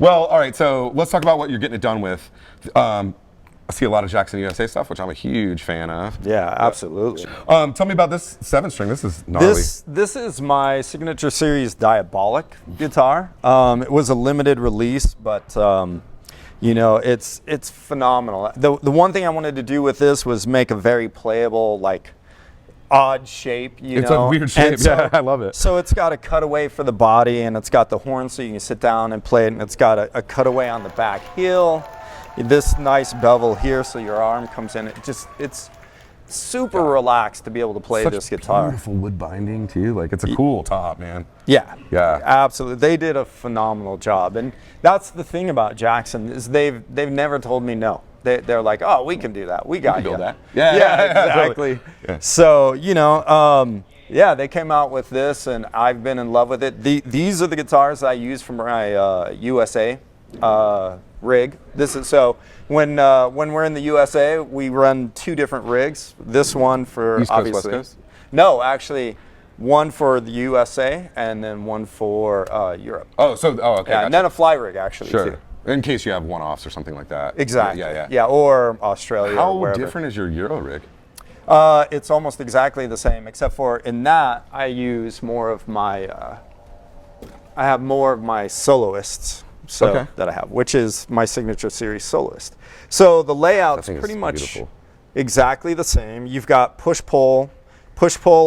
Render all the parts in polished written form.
Well, all right, so let's talk about what you're getting it done with. I see a lot of Jackson USA stuff, which I'm a huge fan of. Yeah, absolutely. Tell me about this 7-string. This is gnarly. This is my signature series Diabolic guitar. It was a limited release, but you know, it's phenomenal. The one thing I wanted to do with this was make a very playable, like, odd shape, it's a weird shape. So, I love it. So it's got a cutaway for the body, and it's got the horn so you can sit down and play it, and it's got a cutaway on the back heel. This nice bevel here so your arm comes in. It's super relaxed to be able to play this guitar. Beautiful wood binding too. Like, it's a cool top, man. Yeah. Yeah. Absolutely. They did a phenomenal job. And that's the thing about Jackson is they've never told me no. They're like, oh, we can do that. We got you. that. Yeah, exactly. Totally. Yeah. So, you know, yeah, they came out with this, and I've been in love with it. These are the guitars I use for my USA rig. This is so when we're in the USA, we run 2 different rigs. This one for East Coast, obviously. West Coast? No, actually, one for the USA and then one for Europe. Okay. Yeah, Gotcha. and then a fly rig actually Sure. too. In case you have one-offs or something like that. Exactly. Yeah. Or Australia. How or wherever. different is your Euro rig? It's almost exactly the same, except for in that I use more of my. I have more of my soloists. That I have, which is my signature series Soloist. So the layout's pretty much beautiful. Exactly the same. You've got push-pull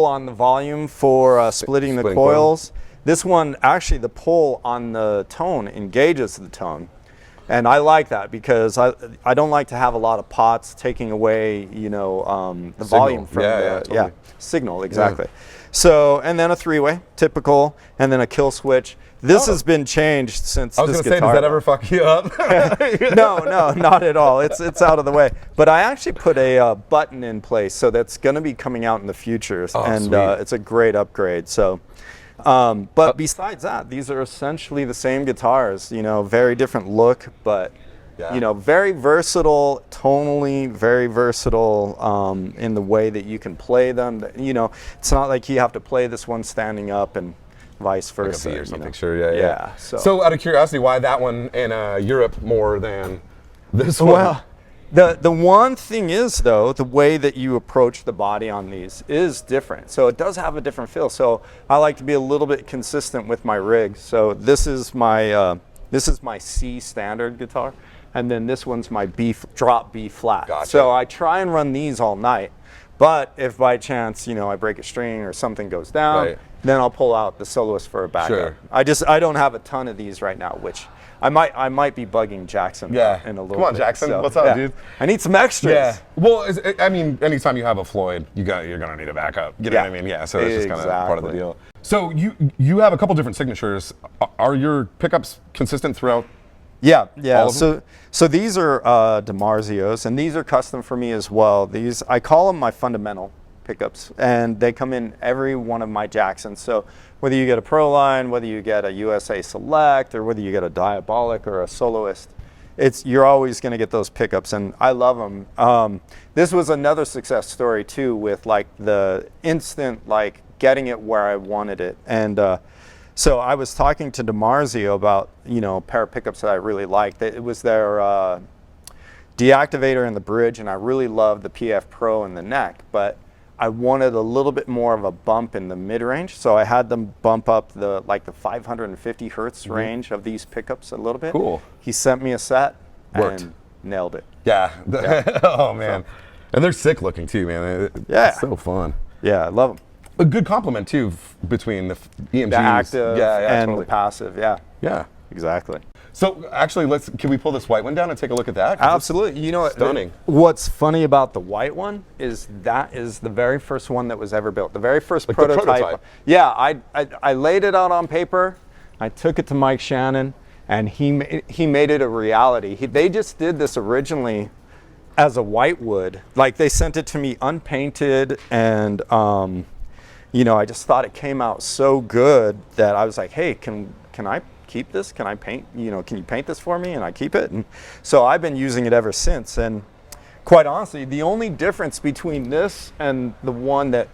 on the volume for splitting the coils. This one, actually, the pull on the tone engages the tone. And I like that because I don't like to have a lot of pots taking away, you know, the volume from totally. signal, exactly. Yeah. So, and then a 3-way, typical, and then a kill switch. This has been changed since this guitar. I was going to say, does that ever fuck you up? No, not at all. It's out of the way. But I actually put a button in place, so that's going to be coming out in the future, and it's a great upgrade. So, but besides that, these are essentially the same guitars. You know, very different look, but you know, very versatile, tonally, very versatile in the way that you can play them. You know, it's not like you have to play this one standing up and vice versa. Like a B or something, you know? Sure, yeah. So out of curiosity, why that one in Europe more than this one? Well, the one thing is, though, the way that you approach the body on these is different. So it does have a different feel. So I like to be a little bit consistent with my rig. So this is my C standard guitar, and then this one's my drop B flat. Gotcha. So I try and run these all night. But if by chance, you know, I break a string or something goes down, then I'll pull out the Soloist for a backup. Sure. I don't have a ton of these right now, which I might be bugging Jackson in a little bit. Come on, Jackson. So, what's up, dude? I need some extras. Yeah. Well, I mean, anytime you have a Floyd, you're gonna need a backup. You know what I mean? Yeah. So it's just kind of part of the deal. So you have a couple different signatures. Are your pickups consistent throughout? Yeah. So these are DiMarzios, and these are custom for me as well. These, I call them my fundamental pickups, and they come in every one of my Jacksons. So whether you get a Pro line, whether you get a USA Select, or whether you get a Diabolic or a Soloist, you're always going to get those pickups, and I love them. This was another success story too, with like the instant like getting it where I wanted it, and so I was talking to DiMarzio about, you know, a pair of pickups that I really liked. It was their deactivator in the bridge, and I really loved the PF Pro in the neck, but I wanted a little bit more of a bump in the mid-range, so I had them bump up the 550 hertz range of these pickups a little bit. Cool. He sent me a set. Worked. And nailed it. Yeah. Oh man, and they're sick looking too, man. It's so fun. Yeah, I love them. A good compliment too between the EMGs, the active and totally. the passive. Yeah, exactly. So actually, can we pull this white one down and take a look at that? Absolutely. You know, stunning. What's funny about the white one is that is the very first one that was ever built. The very first prototype. Yeah, I laid it out on paper. I took it to Mike Shannon, and he made it a reality. They just did this originally as a white wood. Like, they sent it to me unpainted, and you know, I just thought it came out so good that I was like, hey, can I keep this? Can I paint, you know, can you paint this for me? And I keep it. And so I've been using it ever since. And quite honestly, the only difference between this and the one that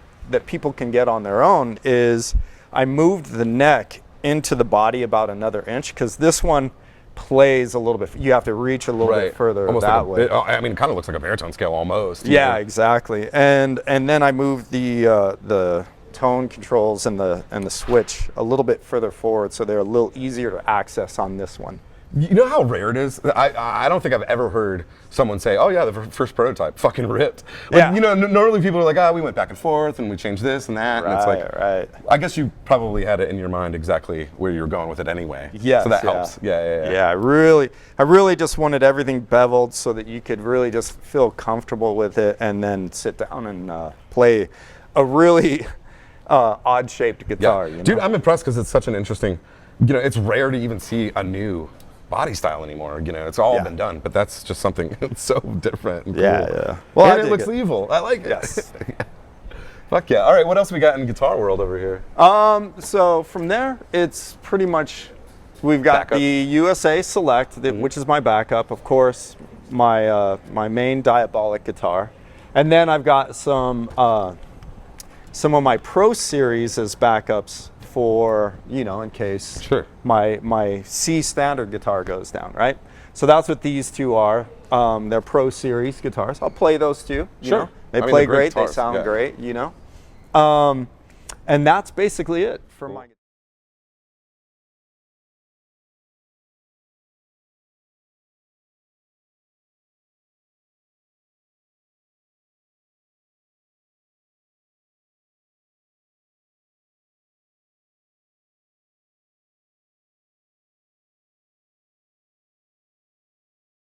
people can get on their own is I moved the neck into the body about another inch, because this one plays a little bit. You have to reach a little bit further almost that like way. I mean, it kind of looks like a baritone scale almost. Yeah, exactly. And then I moved the tone controls and the switch a little bit further forward, so they're a little easier to access on this one. You know how rare it is? I don't think I've ever heard someone say, "Oh yeah, the first prototype fucking ripped." Like, Yeah. You know, normally people are like, "Ah, we went back and forth and we changed this and that," and it's like, I guess you probably had it in your mind exactly where you were going with it anyway. Yes, so that helps. Yeah. I really just wanted everything beveled so that you could really just feel comfortable with it, and then sit down and play a really odd-shaped guitar. Yeah. You know? Dude, I'm impressed because it's such an interesting. You know, it's rare to even see a new body style anymore. You know, it's all been done, but that's just something that's so different and cool. Yeah. Well, and it looks evil. I like it. Yes. Fuck yeah. All right, what else we got in guitar world over here? So from there, it's pretty much, we've got the USA Select, which is my backup, of course, my main Diabolic guitar. And then I've got some of my Pro Series as backups for, you know, in case my C standard guitar goes down, right? So that's what these two are. They're Pro Series guitars. I'll play those two. You know? They play great. They sound great, you know. And that's basically it for my guitar.